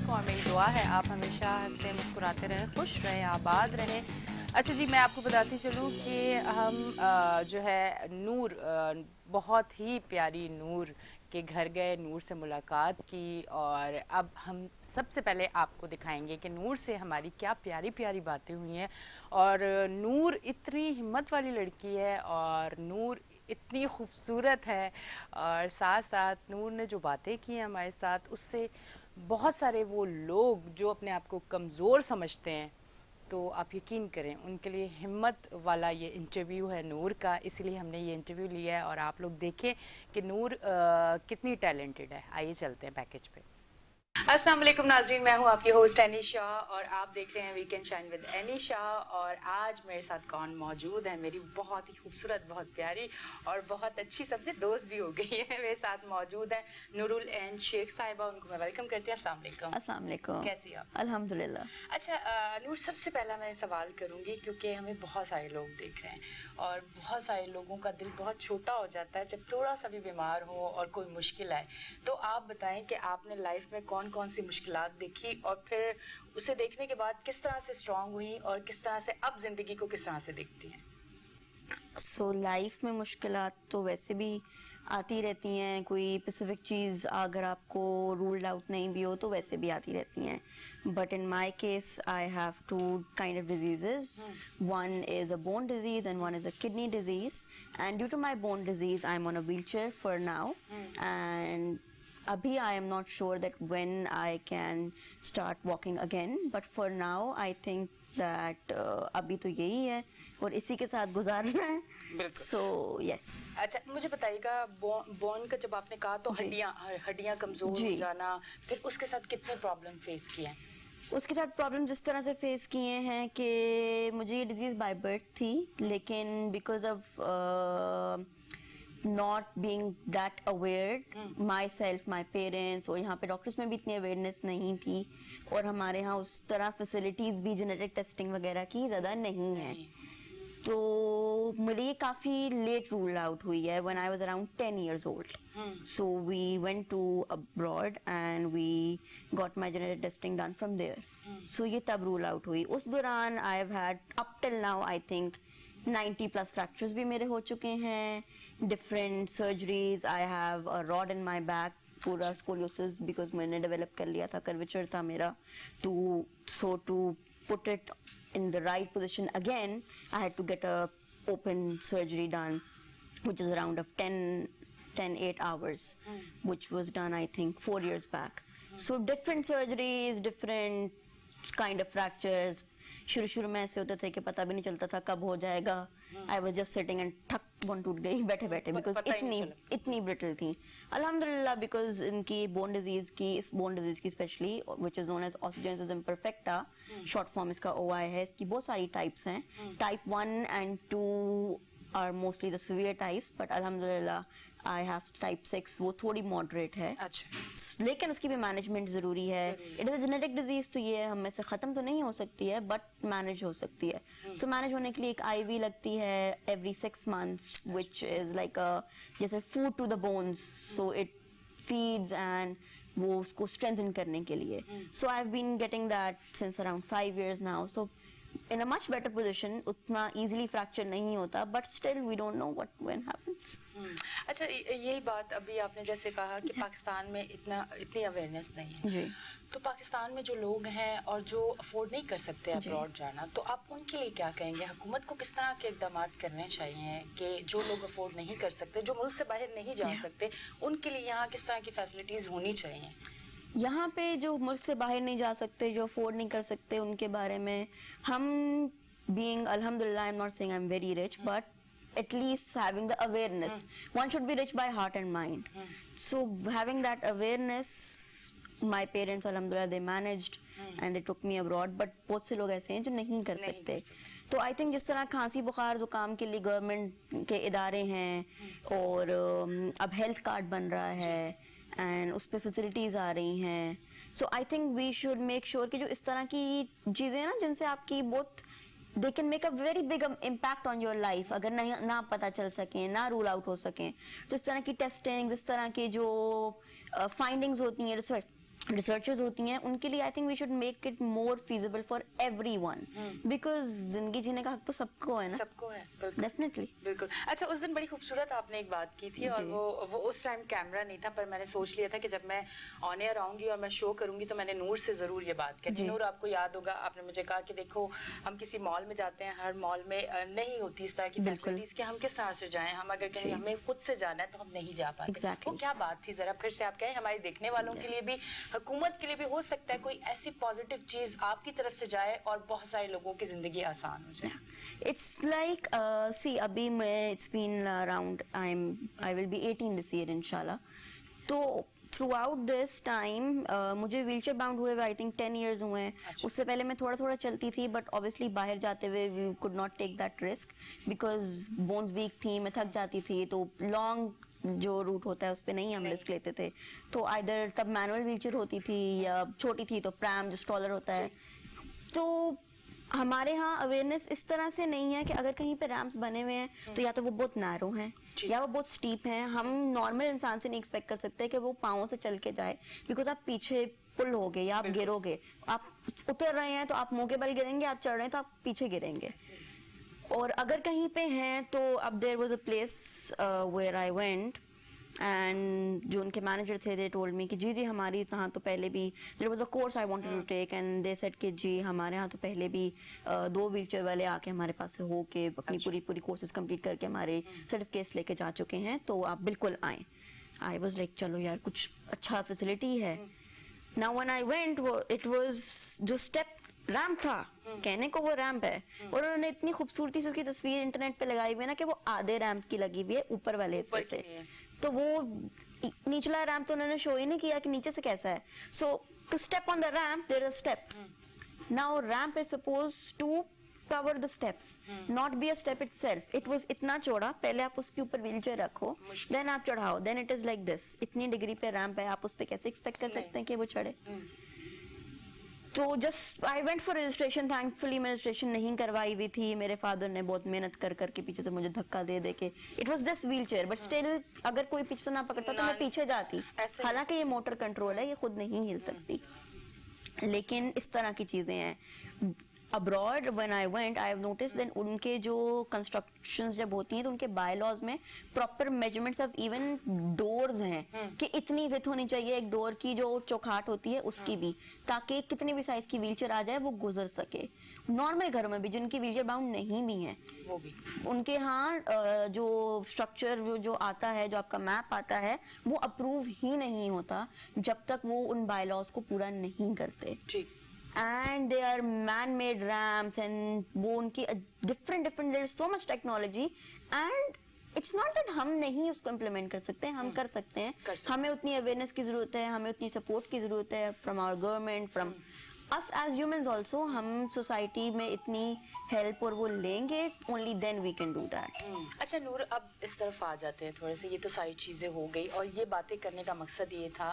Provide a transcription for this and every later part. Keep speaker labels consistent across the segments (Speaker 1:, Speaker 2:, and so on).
Speaker 1: को और मेरी दुआ है आप हमेशा हंसते मुस्कुराते रहें, खुश रहें, आबाद रहें। अच्छा जी, मैं आपको बताती चलूँ कि हम जो है नूर बहुत ही प्यारी नूर के घर गए, नूर से मुलाकात की और अब हम सबसे पहले आपको दिखाएंगे कि नूर से हमारी क्या प्यारी प्यारी बातें हुई हैं। और नूर इतनी हिम्मत वाली लड़की है और नूर इतनी खूबसूरत है और साथ साथ नूर ने जो बातें की हैं हमारे साथ, उससे बहुत सारे वो लोग जो अपने आप को कमज़ोर समझते हैं, तो आप यकीन करें उनके लिए हिम्मत वाला ये इंटरव्यू है नूर का, इसीलिए हमने ये इंटरव्यू लिया है और आप लोग देखें कि नूर कितनी टैलेंटेड है। आइए चलते हैं पैकेज पे। अस्सलाम वालेकुम नाजरीन, मैं हूँ आपकी होस्ट एनी शाह और आप देख रहे हैं weekend shine with any Shah. और आज मेरे साथ कौन मौजूद है, मेरी बहुत ही खूबसूरत, बहुत प्यारी और बहुत अच्छी सबसे दोस्त भी हो गई है, मेरे साथ मौजूद है नूरुल एन शेख साहिबा। उनको मैं वेलकम करती हूँ। अस्सलाम वालेकुम।
Speaker 2: अस्सलाम वालेकुम।
Speaker 1: कैसी आप?
Speaker 2: अल्हम्दुलिल्लाह।
Speaker 1: अच्छा नूर, सबसे पहला मैं सवाल करूँगी क्योंकि हमें बहुत सारे लोग देख रहे हैं और बहुत सारे लोगों का दिल बहुत छोटा हो जाता है जब थोड़ा सा भी बीमार हो और कोई मुश्किल आए। तो आप बताएं कि आपने लाइफ में कौन कौन सी मुश्किलात देखी और फिर उसे देखने के बाद किस तरह से स्ट्रांग हुई और किस तरह से अब जिंदगी को किस तरह से देखती हैं?
Speaker 2: लाइफ में मुश्किलात तो वैसे भी आती रहती हैं, कोई स्पेसिफिक चीज़ अगर आपको रूल्ड आउट नहीं भी हो तो वैसे भी आती रहती हैं। But in my case I have two kind of diseases. One is a bone disease and one is a kidney disease, and due to my bone disease I am on a wheel chair for now, and abhi I am not sure that when I can start walking again, but for now I think that अभी तो यही है और इसी के साथ गुजारना है। So yes।
Speaker 1: अच्छा मुझे बताइएगा, बोन का जब आपने कहा तो हड्डियां कमजोर हो जाना, फिर उसके साथ कितने प्रॉब्लम फेस किए हैं?
Speaker 2: उसके साथ प्रॉब्लम जिस तरह से फेस किए हैं कि मुझे ये डिजीज बाय बर्थ थी, लेकिन because of not being that aware myself, my parents, और यहाँ पे डॉक्टर्स में भी इतनी अवेयरनेस नहीं थी और हमारे यहाँ उस तरह फैसिलिटीज भी जेनेटिक टेस्टिंग वगैरह की ज़्यादा नहीं है, तो मेरे ये काफ़ी लेट रूल आउट हुई है when I was around 10 years old. So we went to abroad and we got my genetic testing done from there. So ये तब रूल आउट हुई। उस दौरान I have had up till now I think 90 plus fractures भी मेरे हो चुके हैं, different surgeries. I have a rod in my back, पूरा स्कोलियोसिस, बिकॉज मैंने डेवलप कर लिया था, कर्वेचर था मेरा, तो so to put it in the right position again I had to get a open surgery done, which is around of 8 hours, which was done I think 4 years back. So different surgeries, different kind of fractures. शुरू में ऐसे होते थे कि पता भी नहीं चलता था कब हो जाएगा। I was just sitting and ठक बोन टूट गई बैठे बैठे, बिकॉज इतनी ब्रिटल थी। अल्हम्दुलिल्लाह, बिकॉज इनकी बोन डिजीज की, इस बोन डिजीज की specially, which is known as osteogenesis imperfecta, short form इसका OI है। इसकी बहुत सारी टाइप्स हैं, type 1 and 2 are mostly the severe types, but alhamdulillah I have type 6, वो थोड़ी moderate है। अच्छा। लेकिन उसकी भी मैनेजमेंट ज़रूरी है। It is a genetic disease, तो ये हम में से ख़त्म तो नहीं हो सकती है, बट मैनेज हो सकती है। सो मैनेज होने के लिए एक IV लगती है every 6 months, which is like a जैसे food to the bones, so it feeds and वो उसको strengthen करने के लिए। So I've been getting that since around 5 years now. So in a much better position, उतना easily fracture नहीं होता, but still we don't know what when happens.
Speaker 1: अच्छा, यही बात अभी आपने जैसे कहा कि पाकिस्तान में इतनी अवेयरनेस नहीं है जी। तो पाकिस्तान में जो लोग हैं और जो अफोर्ड नहीं कर सकते अब्रॉड जाना, तो आप उनके लिए क्या कहेंगे? हुकूमत को किस तरह के इक़दाम करने चाहिए कि जो लोग अफोर्ड नहीं कर सकते, जो मुल्क से बाहर नहीं जा सकते, उनके लिए यहाँ किस तरह की फैसिलिटीज़ होनी चाहिए?
Speaker 2: यहाँ पे जो मुल्क से बाहर नहीं जा सकते, जो अफोर्ड नहीं कर सकते, उनके बारे में हम बीइंग अल्हम्दुलिल्लाह, आई am not saying I am very rich, but at least having the awareness. One should be rich by heart and mind. So having that awareness, my parents alhamdulillah they managed and they took me abroad, but बहुत से लोग ऐसे हैं जो नहीं कर सकते। तो आई थिंक जिस तरह खांसी बुखार जुकाम के लिए गवर्नमेंट के इदारे हैं और अब हेल्थ कार्ड बन रहा है एंड उस पर फैसिलिटीज आ रही हैं, so I think we should make sure कि जो इस तरह की चीजें ना जिनसे आपकी बहुत they can make a very big impact on your life, अगर नहीं ना पता चल सके, ना रूल आउट हो सके, तो इस तरह की टेस्टिंग, इस तरह की जो फाइंडिंग्स होती हैं रिसर्चर्स होती हैं, उनके लिए I think we should make it more feasible for everyone, because जिंदगी जीने का हक तो सबको है ना।
Speaker 1: सबको है, बिल्कुल
Speaker 2: डेफिनेटली।
Speaker 1: बिल्कुल। अच्छा, उस दिन बड़ी खूबसूरत आपने एक बात की थी, और वो उस टाइम कैमरा नहीं था, पर मैंने सोच लिया था कि जब मैं ऑन एयर आऊंगी और मैं शो करूंगी तो मैंने नूर से जरूर ये बात करनी। नूर, आपको याद होगा, आपने मुझे कहा कि देखो हम किसी मॉल में जाते हैं, हर मॉल में नहीं होती इस तरह की फैसिलिटीज कि हम किस तरह से जाएं, हम अगर कहीं हमें खुद से जाना है तो हम नहीं जा पाते। वो क्या बात थी, जरा फिर से आप कहें, हमारे देखने वालों के लिए भी, हुकूमत के लिए भी, हो सकता है कोई ऐसी पॉजिटिव चीज आपकी तरफ से जाए और बहुत सारे लोगों की जिंदगी आसान हो जाए।
Speaker 2: It's like see अभी मैं it's been around I will be 18 this year इंशाल्लाह। तो throughout this time मुझे व्हीलचेयर बाउंड हुए आई थिंक 10 years हुए हैं। उससे पहले मैं थोड़ा थोड़ा चलती थी, बट ऑब्वियसली बाहर जाते हुए we could not take that risk because bones weak थी, मैं थक जाती थी, तो लॉन्ग जो रूट होता है उस पे नहीं हम रिस्क लेते थे। तो आइदर तब मैनुअल व्हीलचेयर होती थी, या छोटी थी तो प्रैम जो स्ट्रॉलर होता है। तो हमारे यहाँ अवेयरनेस इस तरह से नहीं है कि अगर कहीं पे रैम्प्स बने हुए हैं तो या तो वो बहुत नैरो हैं या वो बहुत स्टीप हैं। हम नॉर्मल इंसान से नहीं एक्सपेक्ट कर सकते कि वो पाँवों से चल के जाए, बिकॉज आप पीछे पुल होगे या आप गिरोगे। आप उतर रहे हैं तो आप मुंह के बल गिरेंगे, आप चढ़ रहे हैं तो आप पीछे गिरेंगे। और अगर कहीं पे हैं तो अब there was a place where I went and जो उनके मैनेजर थे दे टोल्ड मी कि जी जी हमारी यहाँ तो पहले भी there was a course I wanted to take and they said कि जी हमारे यहाँ तो पहले भी 2 व्हीलचेयर वाले आके हमारे पास से होके अपनी पूरी कोर्सेज कंप्लीट करके हमारे सर्टिफिकेट्स लेके जा चुके हैं, तो आप बिल्कुल आए। आई वाज लाइक चलो यार कुछ अच्छा फैसिलिटी है। Now when I went it was जो स्टेप रैम्प था, कहने को वो रैम्प है, और उन्होंने इतनी खूबसूरती से उसकी तस्वीर इंटरनेट पे लगाई हुई है ना कि वो आधे रैम्प की लगी हुई है ऊपर वाले हिस्से से। तो वो निचला रैम्प तो उन्होंने शो ही नहीं किया कि नीचे से कैसा है। So to step on the ramp there is a step. Now ramp is supposed to cover the steps, not be a step itself. It was इतना चौड़ा, पहले आप उसके ऊपर व्हीलचेयर रखो, then आप चढ़ाओ, then it is like this। इतनी डिग्री पे रैम्प है, आप उस पे कैसे एक्सपेक्ट कर सकते हैं कि वो चढ़े। तो just I went for registration. Thankfully मैं रजिस्ट्रेशन नहीं करवाई हुई थी, मेरे फादर ने बहुत मेहनत कर करके पीछे से मुझे धक्का दे दे के, it was just wheelchair but still अगर कोई पीछे से ना पकड़ता तो मैं पीछे जाती। हालांकि ये मोटर कंट्रोल है, ये खुद नहीं हिल सकती, लेकिन इस तरह की चीजें हैं। Abroad when I went I have notice then उनके जो कंस्ट्रक्शंस जब होती हैं तो उनके बायलॉज में proper measurements of even doors हैं कि इतनी विड्थ होनी चाहिए एक डोर की, जो चौखाट होती है उसकी भी, ताकि कितनी भी साइज की व्हीलचेयर आ जाए वो गुजर सके। नॉर्मल घरों में भी जिनकी व्हीलचेयर बाउंड नहीं भी है वो भी उनके यहाँ जो स्ट्रक्चर जो आता है, जो आपका मैप आता है, वो अप्रूव ही नहीं होता जब तक वो उन बायलॉज को पूरा नहीं करते। ठीक। And they are man-made ramps and वो उनकी different there is so much technology and it's not that हम नहीं उसको implement कर सकते हैं, हम कर सकते हैं। हमें उतनी awareness की जरूरत है, हमें उतनी support की जरूरत है from our government, from us as humans also। हम society में इतनी help और वो लेंगे only then we can do that।
Speaker 1: अच्छा नूर, अब इस तरफ आ जाते हैं थोड़े से। ये तो सारी चीजें हो गई और ये बातें करने का मकसद ये था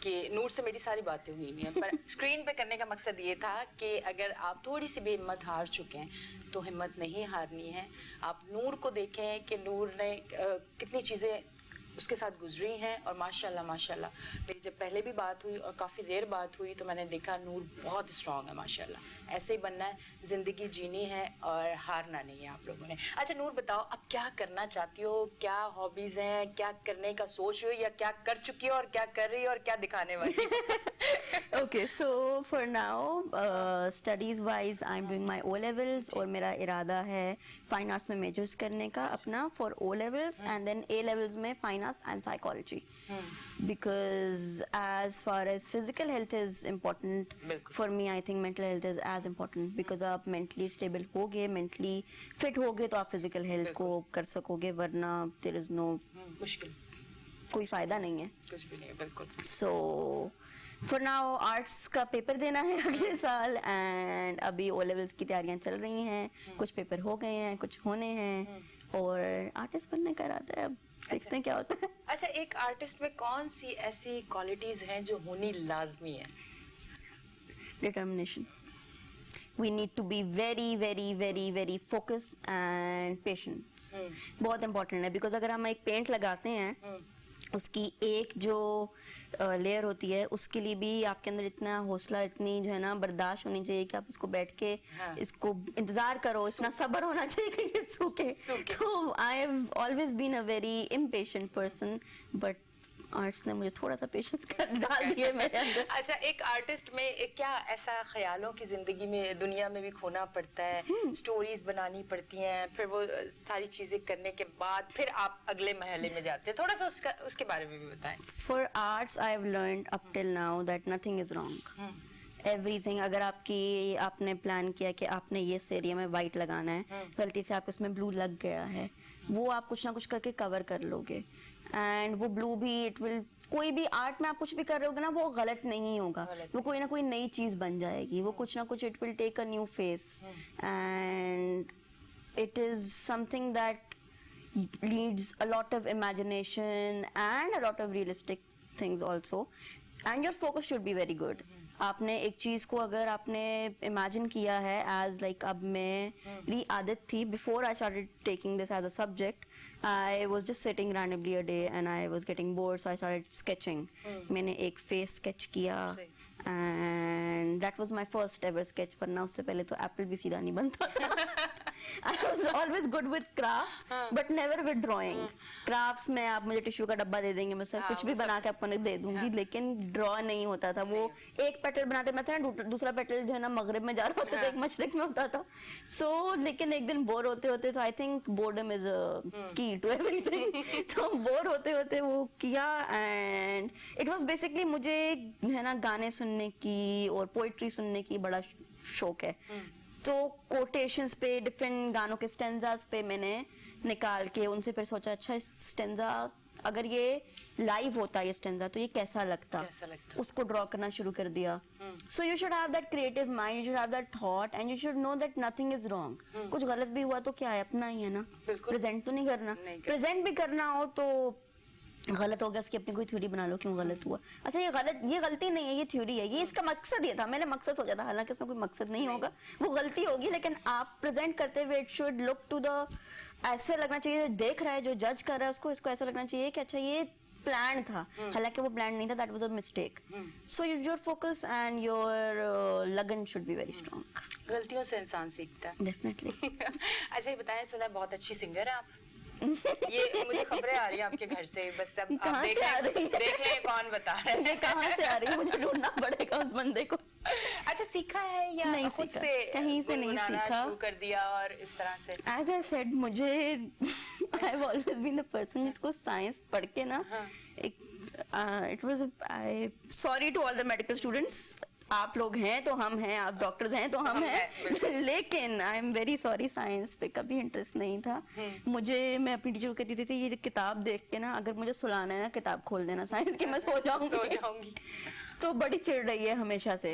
Speaker 1: कि नूर से मेरी सारी बातें हुई नहीं है, पर स्क्रीन पे करने का मकसद ये था कि अगर आप थोड़ी सी भी हिम्मत हार चुके हैं तो हिम्मत नहीं हारनी है। आप नूर को देखें कि नूर ने कितनी चीजें उसके साथ गुजरी हैं, और माशाल्लाह माशाल्लाह मेरी जब पहले भी बात हुई और काफ़ी देर बात हुई तो मैंने देखा नूर बहुत स्ट्रांग है माशाल्लाह। ऐसे ही बनना है, ज़िंदगी जीनी है और हारना नहीं है आप लोगों ने। अच्छा नूर बताओ, अब क्या करना चाहती हो, क्या हॉबीज़ हैं, क्या करने का सोच रही हो, या क्या कर चुकी हो और क्या कर रही हो और क्या दिखाने वाली हो?
Speaker 2: Okay, so for now studies wise I'm doing my O levels और मेरा इरादा है फाइन आर्ट्स में मेजर्स करने का अपना for O levels and then A levels में fine arts and psychology because as far as physical health is important for me I think mental health is as important because आप mentally stable होगे, mentally fit होगे तो आप physical health को कर सकोगे, वरना there is no
Speaker 1: मुश्किल,
Speaker 2: कोई फायदा नहीं है,
Speaker 1: कुछ भी नहीं है। बिल्कुल।
Speaker 2: So फॉर नाउ आर्ट्स का पेपर देना है अगले साल एंड अभी ओ लेवल्स की तैयारियां चल रही हैं, कुछ पेपर हो गए हैं, कुछ होने हैं और आर्टिस्ट बनने का इरादा है। अब देखते हैं क्या होता है।
Speaker 1: अच्छा, एक आर्टिस्ट में कौन सी ऐसी क्वालिटीज हैं जो होनी लाजमी है?
Speaker 2: Determination. We need to be very very very very focused and patience। बहुत important है बिकॉज अगर हम एक पेंट लगाते हैं उसकी एक जो लेयर होती है उसके लिए भी आपके अंदर इतना हौसला, इतनी जो है ना बर्दाश्त होनी चाहिए कि आप इसको बैठ के इसको इंतजार करो, इतना सब्र होना चाहिए कि ये सूखे। तो I have always been a very impatient person, but arts ने मुझे थोड़ा सा पेशेंस कर डाल दिए मेरे अंदर।
Speaker 3: अच्छा, एक आर्टिस्ट में क्या ऐसा ख्यालों की जिंदगी में, दुनिया में भी खोना पड़ता है, स्टोरीज बनानी पड़ती हैं, फिर वो सारी चीजें करने के बाद फिर आप अगले मरहले में जाते हैं, थोड़ा सा उसके बारे में भी बताएं।
Speaker 2: For arts I have learned up till now that nothing is wrong. Everything, अगर आपने प्लान किया कि आपने ये एरिया में व्हाइट लगाना है, गलती से आपको इसमें ब्लू लग गया है, वो आप कुछ ना कुछ करके कवर कर लोगे। एंड वो ब्लू भी इट विल, कोई भी आर्ट में आप कुछ भी कर रहे होगे ना, वो गलत नहीं होगा, वो कोई ना कोई नई चीज बन जाएगी, वो कुछ ना कुछ it will take a new face. And it is something that needs a lot of imagination and a lot of realistic things also, and your focus should be very good. आपने एक चीज को अगर आपने इमेजिन किया है as like, अब मेरी आदत थी before I started taking this as a subject, I was just sitting randomly a day and I was getting bored, so I started sketching. मैंने एक face sketch किया and that was my first ever sketch, वरना उससे पहले तो Apple भी सीधा नहीं बनता था। I was always good with crafts, but never with drawing. Crafts में आप मुझे टिश्यू का डब्बा दे देंगे, मैं सब कुछ भी बना के आपको दे दूंगी, लेकिन ड्रॉ नहीं होता था। वो एक पेटल बनाते मैं था, दूसरा पेटल जो है ना मगरिब में जा रहा होता था, एक मशरिक में होता था। So लेकिन एक दिन बोर होते होते, तो आई थिंक बोर्डम इज की टू एवरीथिंग। तो बोर होते होते वो किया एंड इट वाज बेसिकली, मुझे है ना गाने सुनने की और पोइट्री सुनने की बड़ा शौक है। तो कोटेशंस पे, डिफरेंट गानों के स्टेंजास पे मैंने निकाल के उनसे फिर सोचा, अच्छा इस स्टेंजा अगर ये लाइव होता ये स्टेंजा तो ये कैसा लगता, उसको ड्रॉ करना शुरू कर दिया। So you should have that creative mind, you should have that thought and you should know that nothing is wrong. कुछ गलत भी हुआ तो क्या है, अपना ही है ना, प्रेजेंट तो नहीं करना, प्रेजेंट भी करना हो तो गलत हो गया, इसकी अपनी कोई थ्योरी बना लो क्यों गलत हुआ। अच्छा ये गलती नहीं है, ये थ्योरी है, ये इसका मकसद ये था, मैंने मकसद सोचा था, हालांकि इसमें कोई मकसद नहीं होगा, वो गलती होगी, लेकिन आप प्रेजेंट करते हुए it should look to the, ऐसे लगना चाहिए, देख रहा है जो जज कर रहा है उसको, इसको ऐसा लगना चाहिए कि अच्छा ये प्लान था, हालांकि वो प्लान नहीं था, that was a mistake. So your focus and your लगन शुड बी वेरी स्ट्रांग।
Speaker 3: गलतियों से इंसान सीखता है,
Speaker 2: डेफिनेटली।
Speaker 3: अच्छा ये बताएं, सुना बहुत अच्छी सिंगर है आप। ये मुझे खबरें आ रही है आपके घर से, बस सब आप देख लें कौन बता रहा है।
Speaker 2: कहाँ से आ रही है, मुझे ढूंढना पड़ेगा उस बंदे को।
Speaker 3: अच्छा सीखा है या
Speaker 2: नहीं
Speaker 3: खुद
Speaker 2: सीखा,
Speaker 3: से
Speaker 2: कहीं से नहीं सीखा,
Speaker 3: शुरू कर दिया और इस तरह से?
Speaker 2: As I said, मुझे I have always been the person जिसको साइंस पढ़ के ना it was sorry to all the medical students, आप लोग हैं तो हम हैं, आप डॉक्टर्स हैं तो हम हैं, लेकिन I am very sorry, science पे कभी इंटरेस्ट नहीं था मुझे। मैं अपनी टीचर को कहती थी ये किताब देख के ना अगर मुझे सुलाना है ना किताब खोल देना साइंस की, मैं सो जाऊंगी। तो बड़ी चिढ़ रही है हमेशा से।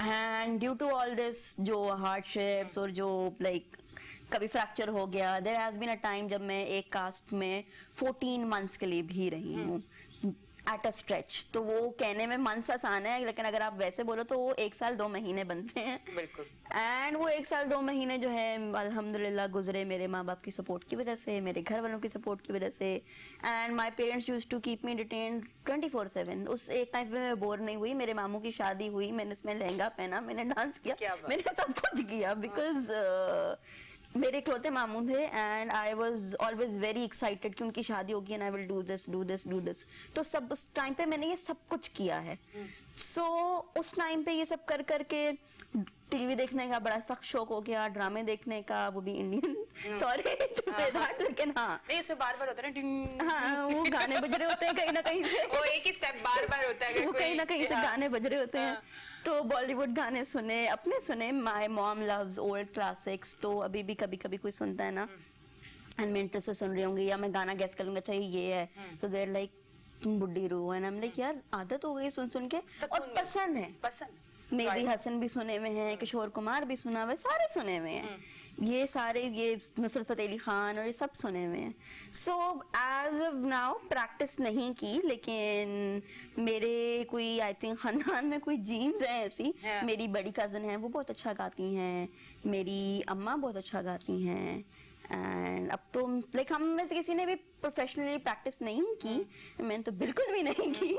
Speaker 2: And due to all this जो हार्डशिप्स और जो लाइक कभी फ्रैक्चर हो गया, there has been a time जब मैं एक कास्ट में 14 मंथ्स के लिए भी रही हूँ एट अ स्ट्रेच। तो वो कहने में मंथ्स आसान है, लेकिन अगर आप वैसे बोलो तो वो 1 साल 2 महीने बनते हैं।
Speaker 3: बिल्कुल।
Speaker 2: एंड वो 1 साल 2 महीने जो है अल्हम्दुलिल्लाह गुजरे मेरे माँ बाप की सपोर्ट की वजह से, मेरे घर वालों की सपोर्ट की वजह से। And my parents used to keep me detained 24/7। उस एक टाइम पे मैं बोर नहीं हुई, मेरे मामू की शादी हुई, मैंने इसमें लहंगा पहना, मैंने डांस किया, मैंने सब कुछ किया, बिकॉज मेरे इकलौते मामू थे and I was always very excited कि उनकी शादी होगी and I will do this. तो सब उस टाइम पे मैंने ये सब कुछ किया है। सो उस टाइम पे ये सब कर करके टीवी देखने का बड़ा सख्त शौक हो गया, ड्रामे देखने का, वो भी Indian, sorry to say that, लेकिन हाँ
Speaker 3: नहीं इसमें बार-बार होता है ना,
Speaker 2: हाँ वो गाने बज रहे होते हैं कहीं ना कहीं से,
Speaker 3: वो एक ही स्टेप बार-बार होता है,
Speaker 2: वो कहीं ना कहीं से गाने बज रहे होते हैं। तो बॉलीवुड गाने सुने, अपने सुने, my mom loves old classics, तो अभी भी कभी कभी कोई सुनता है ना एंड मैं इंटरेस्ट से सुन रही होंगी या मैं गाना गैस कर लूंगा चाहिए ये है, तो देयर लाइक बुड्ढी रू एंड आई एम लाइक यार आदत हो गई सुन सुन के, और पसंद है, मेहदी हसन भी सुने हुए हैं, किशोर कुमार भी सुना हुआ है, सारे सुने हुए हैं, ये सारे, ये नुसरत फतेह अली खान और ये सब सुने हुए हैं। So as of now practice नहीं की, लेकिन मेरे कोई आई थिंक खानदान में कोई जीन्स है ऐसी, मेरी बड़ी कजन है वो बहुत अच्छा गाती हैं, मेरी अम्मा बहुत अच्छा गाती हैं, एंड अब तो लाइक हम में से किसी ने भी प्रोफेशनली प्रैक्टिस नहीं की, मैंने तो बिल्कुल भी नहीं की,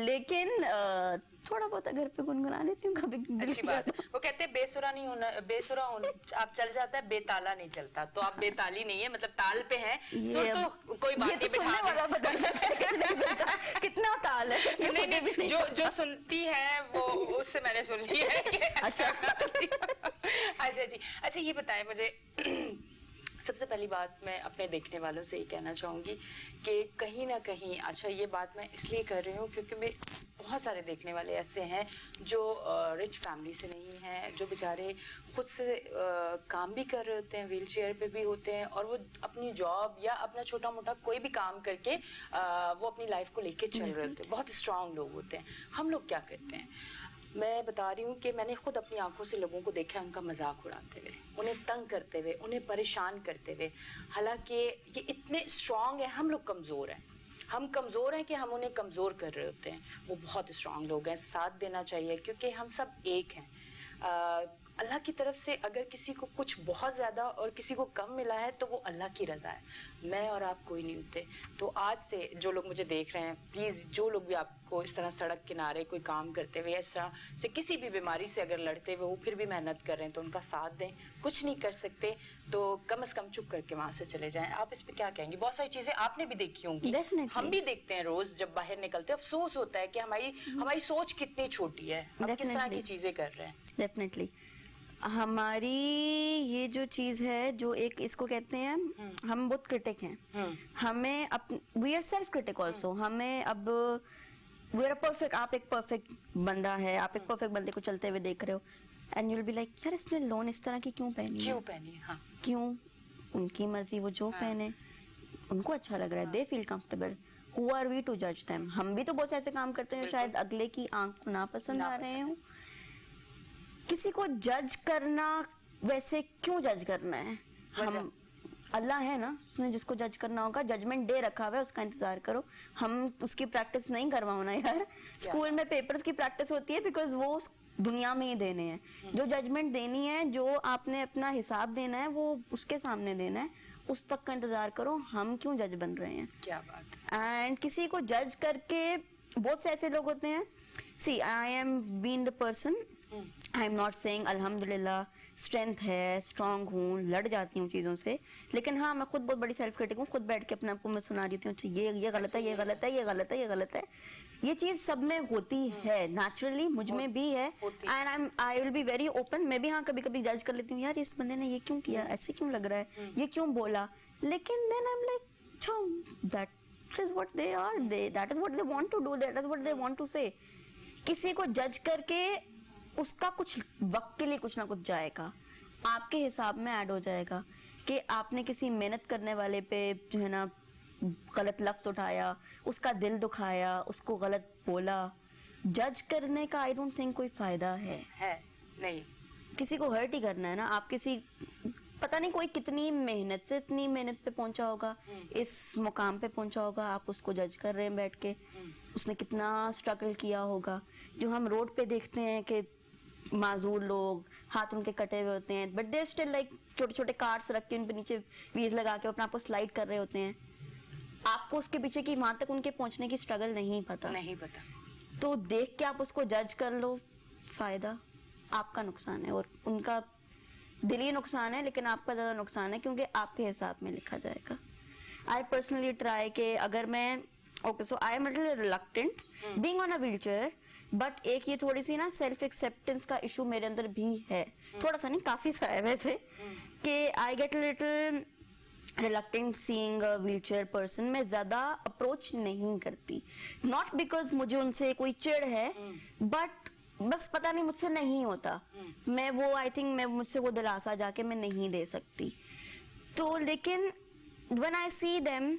Speaker 2: लेकिन थोड़ा बहुत घर पे गुनगुना लेती हूँ कभी दिल
Speaker 3: अच्छी
Speaker 2: किया
Speaker 3: बात।
Speaker 2: तो।
Speaker 3: वो कहते हैं बेसुरा नहीं होना, बेसुरा होना आप चल जाता है, बेताला नहीं चलता। तो आप बेताली नहीं है, मतलब ताल पे हैं, सुर तो कोई बात
Speaker 2: ये तो
Speaker 3: नहीं,
Speaker 2: सुनने
Speaker 3: बिठा
Speaker 2: वाला बता सकता है कितना ताल है।
Speaker 3: दे। नहीं, जो सुनती है वो उससे मैंने सुन ली है।
Speaker 2: अच्छा।
Speaker 3: अच्छा जी, अच्छा ये बताएं मुझे, सबसे पहली बात मैं अपने देखने वालों से ये कहना चाहूंगी कि कहीं ना कहीं, अच्छा ये बात मैं इसलिए कर रही हूँ क्योंकि मैं बहुत सारे देखने वाले ऐसे हैं जो रिच फैमिली से नहीं हैं, जो बेचारे खुद से काम भी कर रहे होते हैं, व्हील चेयर पे भी होते हैं, और वो अपनी जॉब या अपना छोटा मोटा कोई भी काम करके वो अपनी लाइफ को लेके चल रहे होते हैं, बहुत स्ट्रांग लोग होते हैं। हम लोग क्या करते हैं, मैं बता रही हूँ कि मैंने खुद अपनी आंखों से लोगों को देखा है उनका मजाक उड़ाते हुए, उन्हें तंग करते हुए, उन्हें परेशान करते हुए। हालांकि ये इतने स्ट्रांग हैं, हम लोग कमज़ोर हैं। हम कमज़ोर हैं कि हम उन्हें कमज़ोर कर रहे होते हैं। वो बहुत स्ट्रांग लोग हैं, साथ देना चाहिए, क्योंकि हम सब एक हैं। अल्लाह की तरफ से अगर किसी को कुछ बहुत ज़्यादा और किसी को कम मिला है तो वो अल्लाह की रज़ा है। मैं और आप कोई नहीं होते। तो आज से जो लोग मुझे देख रहे हैं, प्लीज़ जो लोग भी आपको इस तरह सड़क किनारे कोई काम करते हुए, इस तरह से किसी भी बीमारी से अगर लड़ते हुए वो फिर भी मेहनत कर रहे हैं, तो उनका साथ दें। कुछ नहीं कर सकते तो कम से कम चुप करके वहाँ से चले जाएं। आप इस पर क्या कहेंगे? बहुत सारी चीज़ें आपने भी देखी होंगी,
Speaker 2: Definitely.
Speaker 3: हम भी देखते हैं रोज़ जब बाहर निकलते हैं। अफसोस होता है कि हमारी सोच कितनी छोटी है, हम किस तरह की
Speaker 2: Definitely.
Speaker 3: चीज़ें कर रहे हैं।
Speaker 2: डेफिनेटली हमारी ये जो चीज है, जो एक इसको कहते हैं, हम बहुत क्रिटिक हैं। हमें we are self critic also. हमें अब वी आर परफेक्ट, आप एक परफेक्ट बंदा है, आप एक परफेक्ट बंदे को चलते हुए देख रहे हो, and you will be like यार इसने लोन इस तरह की क्यों पहनी है?
Speaker 3: क्यों पहनी? हाँ,
Speaker 2: क्यों? उनकी मर्जी, वो जो पहने उनको अच्छा लग रहा है, they feel comfortable. Who are we to जज देम? हम भी तो बहुत से ऐसे काम करते हैं जो शायद अगले की आंख को ना पसंद आ रहे हो। किसी को जज करना, वैसे क्यों जज करना है? हम अल्लाह है ना, उसने जिसको जज करना होगा, जजमेंट डे रखा हुआ है, उसका इंतजार करो। हम उसकी प्रैक्टिस नहीं करवाओ ना यार। स्कूल में पेपर्स की प्रैक्टिस होती है बिकॉज वो उस दुनिया में ही देने हैं। जो जजमेंट देनी है, जो आपने अपना हिसाब देना है, वो उसके सामने देना है, उस तक का इंतजार करो। हम क्यों जज बन रहे हैं?
Speaker 3: क्या बात है।
Speaker 2: एंड किसी को जज करके, बहुत से ऐसे लोग होते हैं, see I am being the person, I am not saying अल्हम्दुलिल्लाह स्ट्रेंथ है, स्ट्रांग हूँ, लड़ जाती हूँ चीज़ों से, लेकिन हाँ मैं खुद बहुत बड़ी सेल्फ क्रिटिक हूँ। खुद बैठ के अपने आप को मैं सुना रही हूँ, अच्छा ये गलत है, ये गलत है, ये गलत है, ये गलत है। ये चीज़ सब में होती है नेचुरली, मुझ में भी है। And I will be very open. मैं भी हाँ कभी कभी जज कर लेती हूँ, यार इस बंदे ने ये क्यों किया, ऐसे क्यों लग रहा है, ये क्यों बोला, लेकिन देन आई एम लाइक अच्छा that is what they are, that is what they want to do, that is what they want to say. किसी को जज करके उसका कुछ वक्त के लिए कुछ ना कुछ जाएगा, आपके हिसाब में ऐड हो जाएगा कि आपने किसी मेहनत करने वाले पे जो है ना गलत लफ्ज उठाया, उसका दिल दुखाया, उसको गलत बोला। जज करने का आई डोंट थिंक कोई फायदा है
Speaker 3: नहीं।
Speaker 2: किसी को हर्ट ही करना है ना। आप किसी, पता नहीं कोई कितनी मेहनत से इतनी मेहनत पे पहुंचा होगा, इस मुकाम पे पहुंचा होगा, आप उसको जज कर रहे हैं बैठ के। उसने कितना स्ट्रगल किया होगा। जो हम रोड पे देखते हैं कि माजूर लोग, हाथ उनके कटे हुए होते हैं, बट देयर स्टिल लाइक छोटे छोटे कार्ड्स रख के उन पे नीचे व्हील्स लगा के अपने आप को स्लाइड कर रहे होते हैं। आपको उसके पीछे की वहां तक उनके पहुंचने की स्ट्रगल नहीं पता। तो देख के आप उसको जज कर लो, फायदा आपका नुकसान है, और उनका दिली नुकसान है, लेकिन आपका ज्यादा नुकसान है क्योंकि आपके हिसाब में लिखा जाएगा। आई पर्सनली ट्राई के अगर मैं okay, so I am little reluctant being on a wheelchair, but एक ये थोड़ी सी ना सेल्फ एक्सेप्टेंस का इशू मेरे अंदर भी है, थोड़ा सा नहीं काफी सा है वैसे, कि I get little reluctant seeing a wheelchair person. मैं ज्यादा अप्रोच नहीं करती, नॉट बिकॉज मुझे उनसे कोई चिढ़ है, बट बस पता नहीं मुझसे नहीं होता। मैं वो आई थिंक मैं मुझसे वो दिलासा जाके मैं नहीं दे सकती। तो लेकिन व्हेन आई सी देम,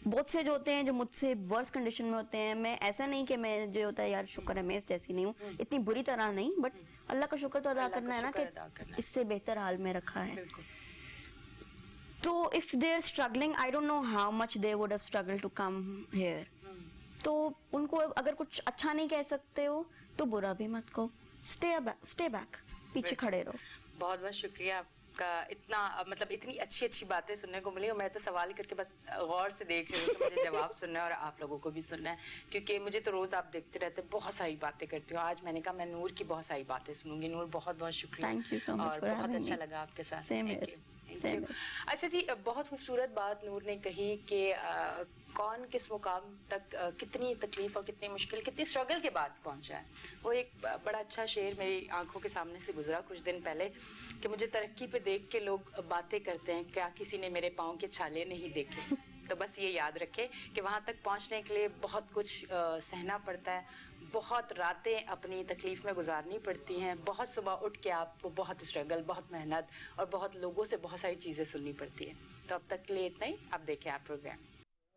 Speaker 2: बहुत से जो होते हैं जो मुझसे वर्स कंडीशन में होते हैं, मैं ऐसा नहीं कि मैं जो होता है यार शुक्र है मैं इस जैसी नहीं हूँ, इतनी बुरी तरह नहीं, बट अल्लाह का शुक्र तो अदा करना है ना कि इससे बेहतर हाल में रखा है। तो if they are struggling, I don't know how much they would have struggle to come here. तो उनको अगर कुछ अच्छा नहीं कह सकते हो तो बुरा भी मत कहो, स्टे बैक, पीछे खड़े रहो।
Speaker 3: बहुत बहुत शुक्रिया आपका इतना मतलब इतनी अच्छी अच्छी बातें सुनने को मिली, और मैं तो सवाल करके बस गौर से देख रही हूँ, तो मुझे जवाब सुनना है और आप लोगों को भी सुनना है, क्योंकि मुझे तो रोज आप देखते रहते हैं, बहुत सारी बातें करती हो। आज मैंने कहा मैं नूर की बहुत सारी बातें सुनूंगी। नूर बहुत बहुत शुक्रिया,
Speaker 2: Thank you so much
Speaker 3: और
Speaker 2: for
Speaker 3: बहुत
Speaker 2: having
Speaker 3: अच्छा
Speaker 2: me.
Speaker 3: लगा आपके साथ।
Speaker 2: Same
Speaker 3: Thank
Speaker 2: here.
Speaker 3: you. Thank
Speaker 2: Same
Speaker 3: you.
Speaker 2: here.
Speaker 3: अच्छा जी, बहुत खूबसूरत बात नूर ने कही कि कौन किस मुकाम तक कितनी तकलीफ और कितनी मुश्किल, कितनी स्ट्रगल के बाद पहुंचा है। वो एक बड़ा अच्छा शेर मेरी आंखों के सामने से गुजरा कुछ दिन पहले, कि मुझे तरक्की पे देख के लोग बातें करते हैं, क्या किसी ने मेरे पाँव के छाले नहीं देखे। तो बस ये याद रखें कि वहाँ तक पहुँचने के लिए बहुत कुछ सहना पड़ता है, बहुत रातें अपनी तकलीफ में गुजारनी पड़ती हैं, बहुत सुबह उठ के आपको बहुत स्ट्रगल, बहुत मेहनत और बहुत लोगों से बहुत सारी चीज़ें सुननी पड़ती हैं। तो अब तक के लिए इतना ही। अब देखें आप प्रोग्राम।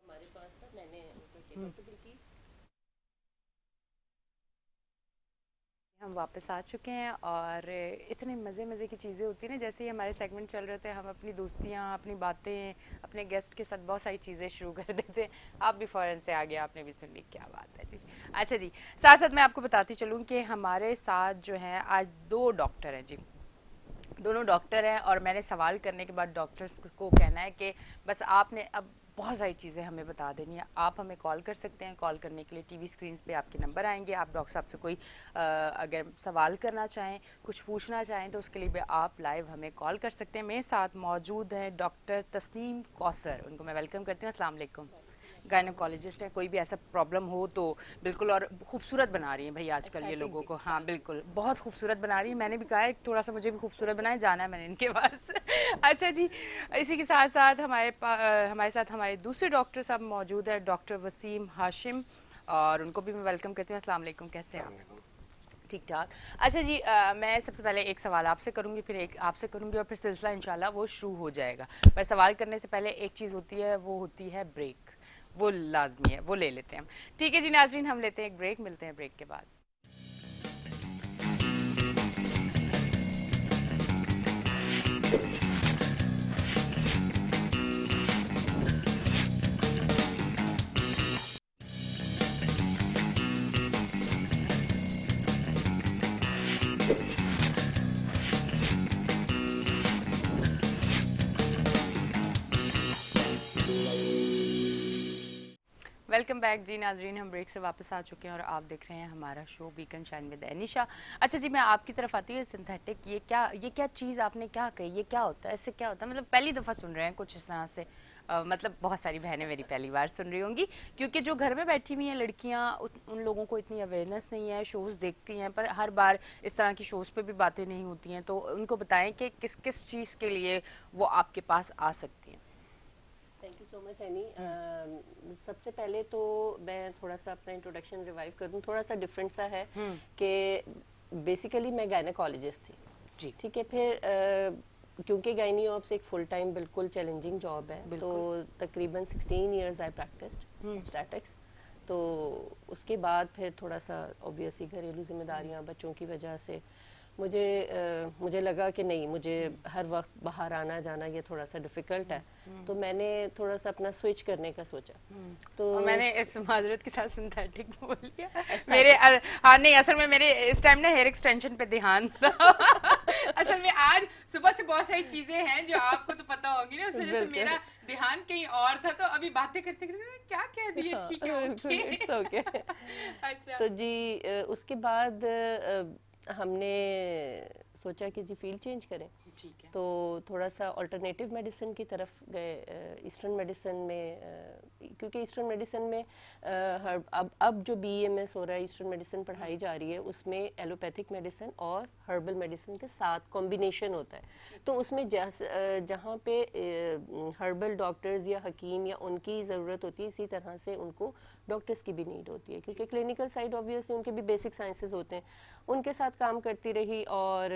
Speaker 4: हमारे पास था, मैंने उनको किया डॉक्टर बिल्किस।
Speaker 1: हम वापस आ चुके हैं और इतने मज़े मज़े की चीज़ें होती हैं ना, जैसे ही हमारे सेगमेंट चल रहे थे हम अपनी दोस्तियाँ, अपनी बातें, अपने गेस्ट के साथ बहुत सारी चीज़ें शुरू कर देते हैं। आप भी फ़ौरन से आ गए, आपने भी सुन ली, क्या बात है जी। अच्छा जी, साथ साथ मैं आपको बताती चलूँ कि हमारे साथ जो हैं आज 2 डॉक्टर हैं जी, दोनों डॉक्टर हैं, और मैंने सवाल करने के बाद डॉक्टर्स को कहना है कि बस आपने अब बहुत सारी चीज़ें हमें बता देनी है। आप हमें कॉल कर सकते हैं। कॉल करने के लिए टीवी स्क्रीन्स पे आपके नंबर आएंगे। आप डॉक्टर साहब से कोई अगर सवाल करना चाहें, कुछ पूछना चाहें, तो उसके लिए भी आप लाइव हमें कॉल कर सकते हैं। मेरे साथ मौजूद हैं डॉक्टर तस्नीम कौसर, उनको मैं वेलकम करती हूँ। अस्सलाम वालेकुम। गायनोकोलॉजिस्ट है, कोई भी ऐसा प्रॉब्लम हो तो बिल्कुल, और खूबसूरत बना रही हैं भाई आजकल ये लोगों को। हाँ बिल्कुल, बहुत खूबसूरत बना रही है। मैंने भी कहा है थोड़ा सा मुझे भी खूबसूरत बनाए, जाना है मैंने इनके पास। अच्छा जी, इसी के साथ साथ हमारे साथ हमारे दूसरे डॉक्टर साहब मौजूद है, डॉक्टर वसीम हाशिम, और उनको भी मैं वेलकम करती हूँ। अस्सलाम वालेकुम, कैसे हैं आप? ठीक ठाक। अच्छा जी, मैं सबसे पहले एक सवाल आपसे करूंगी, फिर एक आपसे करूंगी, और फिर सिलसिला इंशाल्लाह वो शुरू हो जाएगा। पर सवाल करने से पहले एक चीज़ होती है, वो होती है ब्रेक। वो लाजमी है, वो ले लेते हैं हम। ठीक है जी नाजरीन, हम लेते हैं एक ब्रेक, मिलते हैं ब्रेक के बाद। वेलकम बैक जी नाजरीन, हम ब्रेक से वापस आ चुके हैं और आप देख रहे हैं हमारा show weekend shine with Anisha. अच्छा जी, मैं आपकी तरफ आती हूँ। सिंथेटिक, ये क्या चीज़ आपने क्या कही, ये क्या होता है, इससे क्या होता है? मतलब पहली दफ़ा सुन रहे हैं कुछ इस तरह से, मतलब बहुत सारी बहनें मेरी पहली बार सुन रही होंगी, क्योंकि जो घर में बैठी हुई हैं लड़कियाँ, उन लोगों को इतनी अवेयरनेस नहीं है। शोज़ देखती हैं पर हर बार इस तरह की शोज़ पे भी बातें नहीं होती हैं, तो उनको बताएं कि किस किस चीज़ के लिए वो आपके पास आ सकती हैं।
Speaker 4: Thank you so much any. सबसे पहले तो मैं थोड़ा सा अपना इंट्रोडक्शन रिवाइव कर दूं। थोड़ा सा डिफरेंट सा है कि बेसिकली मैं गायनेकोलॉजिस्ट थी
Speaker 1: जी।
Speaker 4: ठीक है, फिर क्योंकि गायनी ऑप्स एक फुल टाइम बिल्कुल चैलेंजिंग जॉब है, तो तकरीबन 16 इयर्स आई प्रैक्टिस्ड स्टैटिक्स। तो उसके बाद फिर थोड़ा सा ऑब्वियसली घरेलू जिम्मेदारियां, बच्चों की वजह से मुझे लगा कि नहीं, मुझे हर वक्त बाहर आना जाना ये थोड़ा सा डिफिकल्ट है, तो मैंने थोड़ा सा अपना स्विच करने का सोचा। तो
Speaker 1: मैंने इस माजरत के साथ सिंथेटिक बोल लिया मेरे हाँ नहीं, असल में मेरे इस टाइम ना हेयर एक्सटेंशन पे ध्यान था। असल में आज सुबह से बहुत सारी चीजें हैं जो आपको तो पता होगी ना, उस वजह से मेरा ध्यान कहीं और था, तो अभी बातें करते करते क्या कह दिए। ठीक है,
Speaker 4: इट्स ओके।
Speaker 1: अच्छा,
Speaker 4: तो जी उसके बाद हमने सोचा कि जी फील्ड चेंज करें,
Speaker 1: ठीक है।
Speaker 4: तो थोड़ा सा अल्टरनेटिव मेडिसिन की तरफ गए। ईस्टर्न मेडिसिन में क्योंकि ईस्टर्न मेडिसिन में अब जो BMS हो रहा है, ईस्टर्न मेडिसिन पढ़ाई जा रही है, उसमें एलोपैथिक मेडिसिन और हर्बल मेडिसिन के साथ कॉम्बिनेशन होता है। तो उसमें जहाँ पे हर्बल डॉक्टर्स या हकीम या उनकी ज़रूरत होती है, इसी तरह से उनको डॉक्टर्स की भी नीड होती है, क्योंकि क्लिनिकल साइड ऑब्वियसली उनके भी बेसिक साइंसेज होते हैं, उनके साथ काम करती रही। और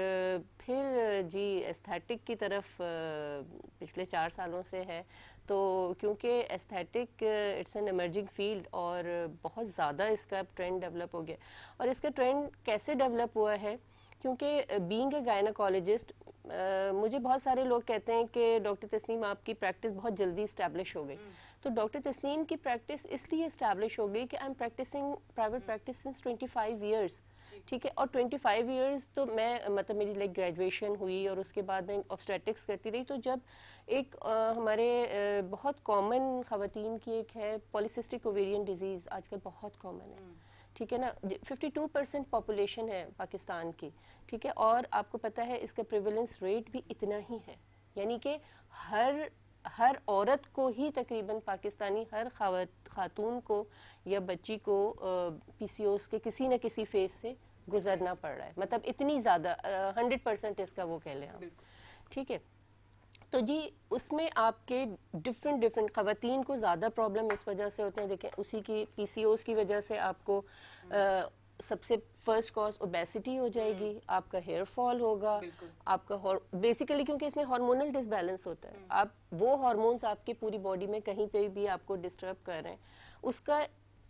Speaker 4: फिर जी एस्थेटिक की तरफ पिछले 4 सालों से है, तो क्योंकि aesthetic it's an emerging field और बहुत ज़्यादा इसका ट्रेंड डेवलप हो गया। और इसका ट्रेंड कैसे डेवलप हुआ है, क्योंकि बीइंग ए गायनेकोलॉजिस्ट मुझे बहुत सारे लोग कहते हैं कि डॉक्टर तस्नीम आपकी प्रैक्टिस बहुत जल्दी इस्टेब्लिश हो गई। तो डॉक्टर तस्नीम की प्रैक्टिस इसलिए इस्टेब्लिश हो गई कि I am practicing private practice since 25 years, ठीक है। और 25 इयर्स तो मैं मतलब मेरी लाइक ग्रेजुएशन हुई और उसके बाद मैं ऑब्स्टेटिक्स करती रही। तो जब एक हमारे बहुत कॉमन ख़वातीन की एक है पॉलीसिस्टिक ओवेरियन डिजीज़, आजकल बहुत कॉमन है, ठीक है ना। 52% पॉपुलेशन है पाकिस्तान की, ठीक है। और आपको पता है इसका प्रिवेलेंस रेट भी इतना ही है, यानी कि हर औरत को ही तकरीबन पाकिस्तानी हर खातून को या बच्ची को पीसीओएस के किसी न किसी फेज से गुजरना पड़ रहा है। मतलब इतनी ज़्यादा 100% इसका वो कह लें आप, ठीक है। तो जी उसमें आपके डिफरेंट ख़वातीन को ज़्यादा प्रॉब्लम इस वजह से होते हैं। देखें उसी की पीसीओएस की वजह से आपको सबसे फर्स्ट कॉज ओबेसिटी हो जाएगी, आपका हेयर फॉल होगा, आपका बेसिकली क्योंकि इसमें हार्मोनल डिसबैलेंस होता है। आप वो हार्मोन्स आपके पूरी बॉडी में कहीं पे भी आपको डिस्टर्ब कर रहे हैं, उसका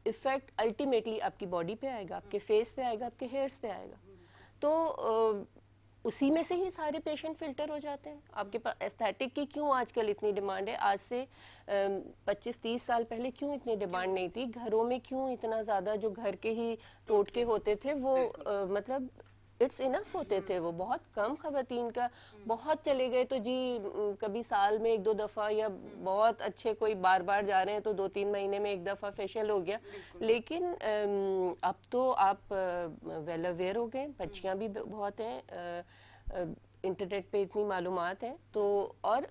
Speaker 4: इफेक्ट अल्टीमेटली आपकी बॉडी पे आएगा, आपके फेस पे आएगा, आपके हेयर्स पे आएगा। तो उसी में से ही सारे पेशेंट फिल्टर हो जाते हैं। आपके पास एस्थेटिक की क्यों आजकल इतनी डिमांड है? आज से 25-30 साल पहले क्यों इतनी डिमांड नहीं थी? घरों में क्यों इतना ज़्यादा जो घर के ही टोटके होते थे वो मतलब इट्स इनफ होते थे। वो बहुत कम ख़वातीन का, बहुत चले गए तो जी कभी साल में 1-2 दफ़ा, या बहुत अच्छे कोई बार बार जा रहे हैं तो 2-3 महीने में 1 दफ़ा फेशियल हो गया। लेकिन अब तो आप वेल अवेयर हो गए, बच्चियाँ भी बहुत हैं, इंटरनेट पे इतनी मालूमात है। तो और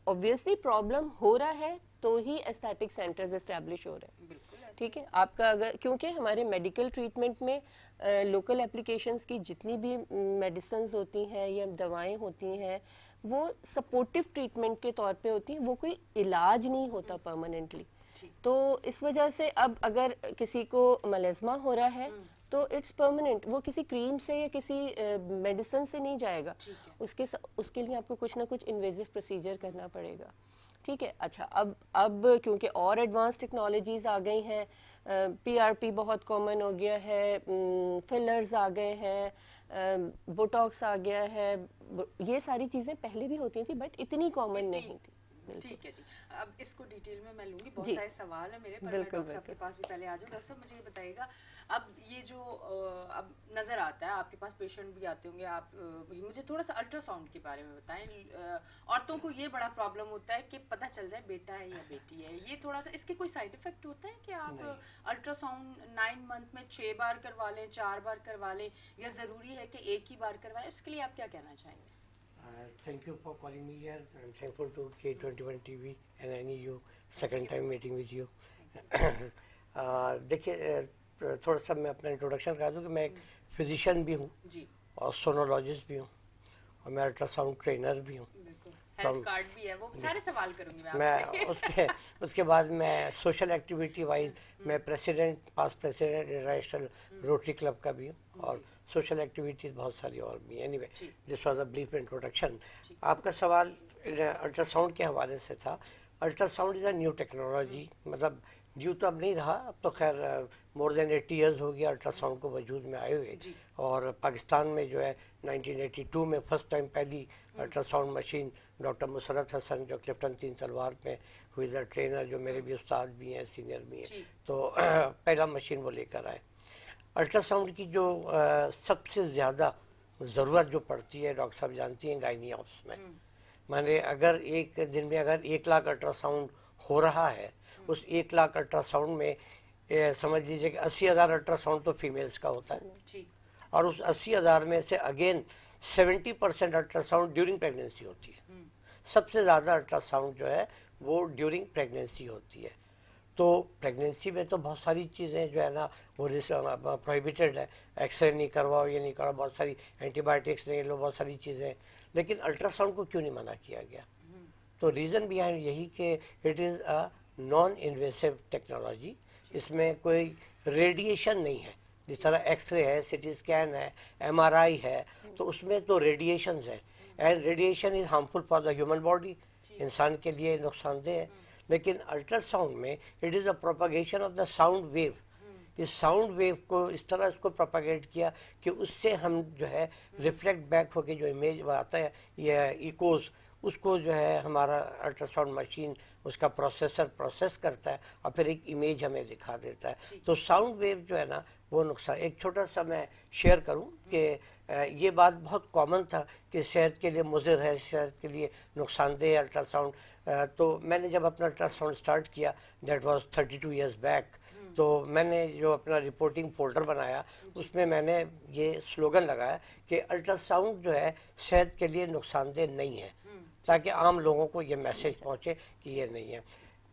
Speaker 4: ऑब्वियसली प्रॉब्लम हो रहा है तो ही एस्थेटिक सेंटर्स एस्टेब्लिश हो रहे हैं, ठीक है। आपका अगर क्योंकि हमारे मेडिकल ट्रीटमेंट में लोकल एप्लीकेशंस की जितनी भी मेडिसिन्स होती हैं या दवाएं होती हैं वो सपोर्टिव ट्रीटमेंट के तौर पे होती हैं, वो कोई इलाज नहीं होता परमानेंटली। तो इस वजह से अब अगर किसी को मलेज़मा हो रहा है तो इट्स परमानेंट, वो किसी क्रीम से या किसी मेडिसिन से नहीं जाएगा, उसके लिए आपको कुछ ना कुछ इन्वेजिव प्रोसीजर करना पड़ेगा, ठीक है। अच्छा अब क्योंकि और एडवांस टेक्नोलॉजीज़ आ गई हैं, पीआरपी बहुत कॉमन हो गया है, फिलर्स आ गए हैं, बोटॉक्स आ गया है, ये सारी चीज़ें पहले भी होती थी बट इतनी कॉमन नहीं थी।
Speaker 1: ठीक है जी, अब इसको डिटेल में मैं लूंगी, बहुत सारे सवाल है मेरे, पर मैं डॉक्टर साहब के पास भी पहले आ जाऊँ। डॉक्टर साहब मुझे ये बताइएगा, अब ये जो अब नज़र आता है आपके पास पेशेंट भी आते होंगे, आप मुझे थोड़ा सा अल्ट्रासाउंड के बारे में बताएं। औरतों को ये बड़ा प्रॉब्लम होता है कि पता चल जाए बेटा है या बेटी है, ये थोड़ा सा इसके कोई साइड इफेक्ट होता है कि आप अल्ट्रासाउंड 9 मंथ में 6 बार करवा लें, 4 बार करवा लें, या ज़रूरी है कि एक ही बार करवाएं? उसके लिए आप क्या कहना चाहेंगे?
Speaker 5: Thank you for calling me here. I'm thankful to K21 TV and NEU second time meeting with you. देखिए थोड़ा सा मैं अपना इंट्रोडक्शन करा दूँ कि मैं एक फिजिशियन भी हूँ और सोनोलॉजिस्ट भी हूँ और मैं अल्ट्रासाउंड ट्रेनर भी हूँ।
Speaker 1: हेल्थ कार्ड भी है, वो सारे सवाल करूंगी
Speaker 5: मैं उसके बाद मैं सोशल एक्टिविटी वाइज मैं past president international rotary club का भी हूँ और सोशल एक्टिविटीज़ बहुत सारी और भी। Anyway this was a brief introduction. आपका सवाल अल्ट्रासाउंड के हवाले से था। Ultrasound is a new technology, मतलब न्यू तो अब नहीं रहा, अब तो खैर मोर देन 80 ईयर्स हो गया अल्ट्रासाउंड को वजूद में आए हुए। और पाकिस्तान में जो है 1982 में फर्स्ट टाइम पहली ultrasound machine doctor Musarrat Hasan जो क्लिफ्टन 3 तलवार में हुई द ट्रेनर, जो मेरे भी उस्ताद भी हैं, सीनियर भी हैं, तो पहला मशीन वो लेकर आए। अल्ट्रासाउंड की जो सबसे ज़्यादा ज़रूरत जो पड़ती है डॉक्टर साहब जानती हैं गायनी ऑप्स में, माने अगर एक दिन में अगर 1 लाख अल्ट्रासाउंड हो रहा है, उस 1 लाख अल्ट्रासाउंड में समझ लीजिए कि 80,000 अल्ट्रासाउंड तो फीमेल्स का होता है और उस 80,000 में से अगेन 70% अल्ट्रासाउंड ड्यूरिंग प्रेगनेंसी होती है। सबसे ज़्यादा अल्ट्रासाउंड जो है वो ड्यूरिंग प्रेगनेंसी होती है। तो प्रेगनेंसी में तो बहुत सारी चीज़ें जो है ना वो प्रोहिबिटेड है, एक्सरे नहीं करवाओ, ये नहीं करवाओ, बहुत सारी एंटीबायोटिक्स नहीं लो, बहुत सारी चीज़ें। लेकिन अल्ट्रासाउंड को क्यों नहीं मना किया गया? तो रीज़न बिहाइंड यही कि it is a non invasive technology, इसमें कोई रेडिएशन नहीं है। जिस तरह एक्सरे है, सिटी स्कैन है, MRI है, तो उसमें तो रेडिएशंस है and radiation is harmful for the human body, इंसान के लिए नुकसानदेह है। लेकिन अल्ट्रासाउंड में it is a propagation of the sound wave, इस साउंड वेव को इस तरह इसको प्रोपागेट किया कि उससे हम जो है रिफ्लेक्ट बैक होके जो इमेज आता है या इकोज, उसको जो है हमारा अल्ट्रासाउंड मशीन उसका प्रोसेसर प्रोसेस करता है और फिर एक इमेज हमें दिखा देता है। तो साउंड वेव जो है ना वो नुकसान, एक छोटा सा मैं शेयर करूं कि ये बात बहुत कॉमन था कि सेहत के लिए मुज़िर है, सेहत के लिए नुकसानदेह अल्ट्रासाउंड। तो मैंने जब अपना अल्ट्रासाउंड स्टार्ट किया, दैट वाज 32 इयर्स बैक, तो मैंने जो अपना रिपोर्टिंग फोल्डर बनाया उसमें मैंने ये स्लोगन लगाया कि अल्ट्रासाउंड जो है सेहत के लिए नुकसानदेह नहीं है, ताकि आम लोगों को ये मैसेज पहुंचे कि ये नहीं है।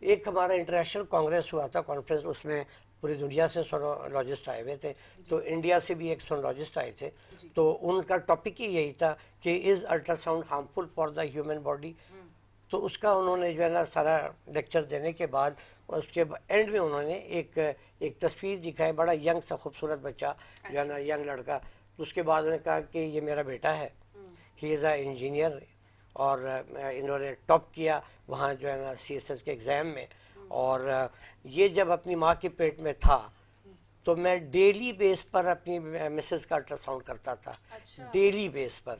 Speaker 5: एक हमारा इंटरनेशनल कांग्रेस हुआ था, कॉन्फ्रेंस, उसमें पूरी दुनिया से सोनोलॉजिस्ट आए हुए थे, तो इंडिया से भी एक सोनोलॉजिस्ट आए थे। तो उनका टॉपिक ही यही था कि is ultrasound harmful for the human body. तो उसका उन्होंने जो है ना सारा लेक्चर देने के बाद उसके एंड में उन्होंने एक तस्वीर दिखाई, बड़ा यंग सा खूबसूरत बच्चा जो है ना, यंग लड़का। तो उसके बाद उन्होंने कहा कि ये मेरा बेटा है, ही इज़ अ इंजीनियर, और इन्होंने टॉप किया वहाँ जो है ना CSS के एग्ज़ाम में। और ये जब अपनी माँ के पेट में था तो मैं डेली बेस पर अपनी मिसेस का अल्ट्रासाउंड करता था। अच्छा। डेली बेस पर।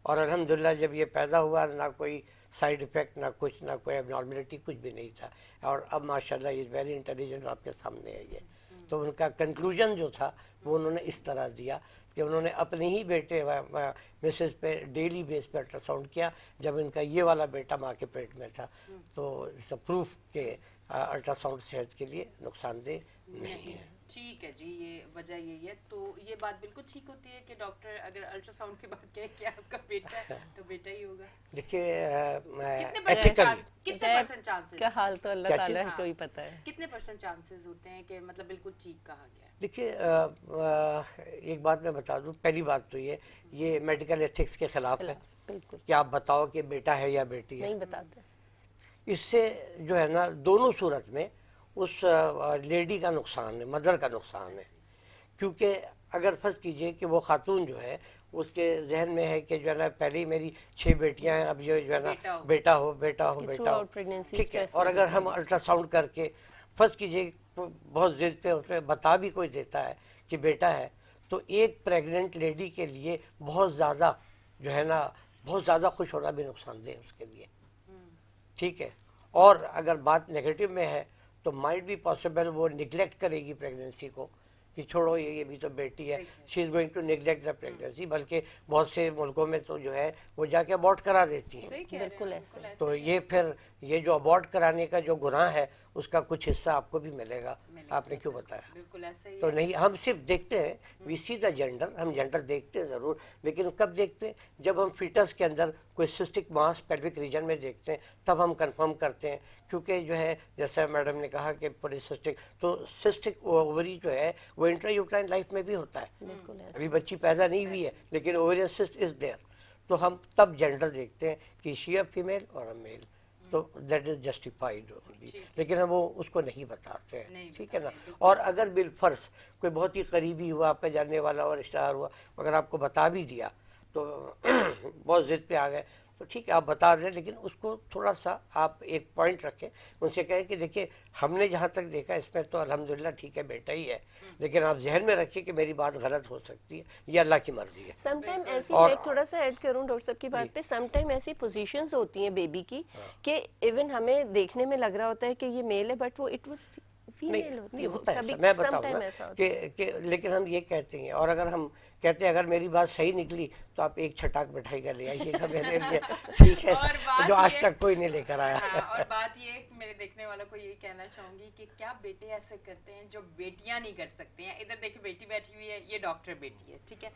Speaker 5: और अल्हम्दुलिल्लाह जब ये पैदा हुआ ना कोई साइड इफ़ेक्ट, ना कुछ, ना कोई एबनॉर्मलिटी, कुछ भी नहीं था। और अब माशाल्लाह इज़ वेरी इंटेलिजेंट, आपके सामने है ये। तो उनका कंक्लूजन जो था वो उन्होंने इस तरह दिया कि उन्होंने अपने ही बेटे मिसेस पे डेली बेस पे अल्ट्रासाउंड किया जब इनका ये वाला बेटा माँ के पेट में था। तो इट्स अ प्रूफ के अल्ट्रासाउंड सेहत के लिए नुकसानदेह नहीं है।
Speaker 1: ठीक है जी, ये वजह यही है। तो ये बात बिल्कुल ठीक होती है कि डॉक्टर अगर अल्ट्रासाउंड की बात कहे कि आपका बेटा है तो बेटा ही होगा।
Speaker 5: देखिए
Speaker 1: कितने परसेंट चांसेस,
Speaker 4: क्या हाल तो अल्लाह ताला को ही पता है,
Speaker 1: कितने परसेंट चांसेस होते हैं कि मतलब बिल्कुल ठीक कहा गया है?
Speaker 5: देखिए एक बात मैं बता दूं, पहली बात तो ये मेडिकल एथिक्स के खिलाफ है कि आप बताओ कि बेटा है या बेटी है,
Speaker 4: नहीं बताते।
Speaker 5: इससे जो है ना दोनों सूरत में उस लेडी का नुकसान है, मदर का नुकसान है। क्योंकि अगर फर्ज कीजिए कि वो खातून जो है उसके जहन में है कि जो है ना पहले ही मेरी 6 बेटियां हैं, अब जो है ना बेटा हो, ठीक है। और अगर हम अल्ट्रासाउंड करके फर्ज कीजिए बहुत जिद पे उसमें बता भी कोई देता है कि बेटा है, तो एक प्रेग्नेंट लेडी के लिए बहुत ज़्यादा जो है ना बहुत ज़्यादा खुश होना भी नुकसानदेह है उसके लिए, ठीक है। और अगर बात नेगेटिव में है तो माइट भी पॉसिबल वो निगलेक्ट करेगी प्रेगनेंसी को कि छोड़ो ये भी तो बेटी है, she is going to neglect the pregnancy. बल्कि बहुत से मुल्कों में तो जो है वो जाके अबॉर्ट करा देती हैं।
Speaker 4: बिल्कुल ऐसे।
Speaker 5: तो ये फिर ये जो अबॉर्ट कराने का जो गुनाह है उसका कुछ हिस्सा आपको भी मिलेगा। आपने क्यों बताया?
Speaker 1: बिल्कुल ऐसे ही
Speaker 5: तो नहीं, हम सिर्फ देखते हैं, वी सी द जेंडर, हम जेंडर देखते हैं ज़रूर, लेकिन कब देखते हैं? जब हम फीटस के अंदर कोई सिस्टिक मास पेल्विक रीजन में देखते हैं तब हम कंफर्म करते हैं। क्योंकि जो है जैसा मैडम ने कहा कि पॉलीसिस्टिक, तो सिस्टिक ओवरी जो है वो इंट्रायूट्राइन लाइफ में भी होता है। अभी बच्ची पैदा नहीं हुई है लेकिन ओवरियन सिस्ट इज देयर, तो हम तब जेंडर देखते हैं कि शी अ फीमेल और अ मेल, तो दैट इज जस्टिफाइड ओनली। लेकिन हम वो उसको नहीं बताते हैं, ठीक है ना। और अगर बिलफर्ज कोई बहुत ही करीबी हुआ, आपका जानने वाला और रिश्तेदार हुआ, अगर आपको बता भी दिया तो बहुत जिद पे आ गए तो ठीक है आप बता दें, लेकिन उसको थोड़ा सा आप एक पॉइंट रखें, उनसे कहें कि देखिए हमने जहाँ तक देखा इसमें तो अल्हम्दुलिल्लाह ठीक है बेटा ही है, लेकिन आप जहन में रखिए कि मेरी बात गलत हो सकती है, ये अल्लाह की मर्जी है।
Speaker 4: समटाइम ऐसी, मैं थोड़ा सा ऐड करूं डॉक्टर साहब की बात पे, समटाइम ऐसी पोजीशंस होती हैं बेबी की कि इवन हमें देखने में लग रहा होता है कि ये मेल है बट वो इट वाज फीमेल होती है।
Speaker 5: होता है, मैं बताऊंगा कि लेकिन हम ये कहते हैं, और अगर हम कहते हैं अगर मेरी बात सही निकली तो आप एक छटाक मिठाई का ले आइएगा मेरे लिए, ठीक है, जो आज तक कोई नहीं लेकर आया।
Speaker 1: और बात ये मेरे देखने वालों को ये कहना चाहूंगी कि क्या बेटे ऐसे करते हैं जो बेटियां नहीं कर सकती हैं? इधर देखिए बेटी बैठी हुई है, ये डॉक्टर बेटी है, ठीक है।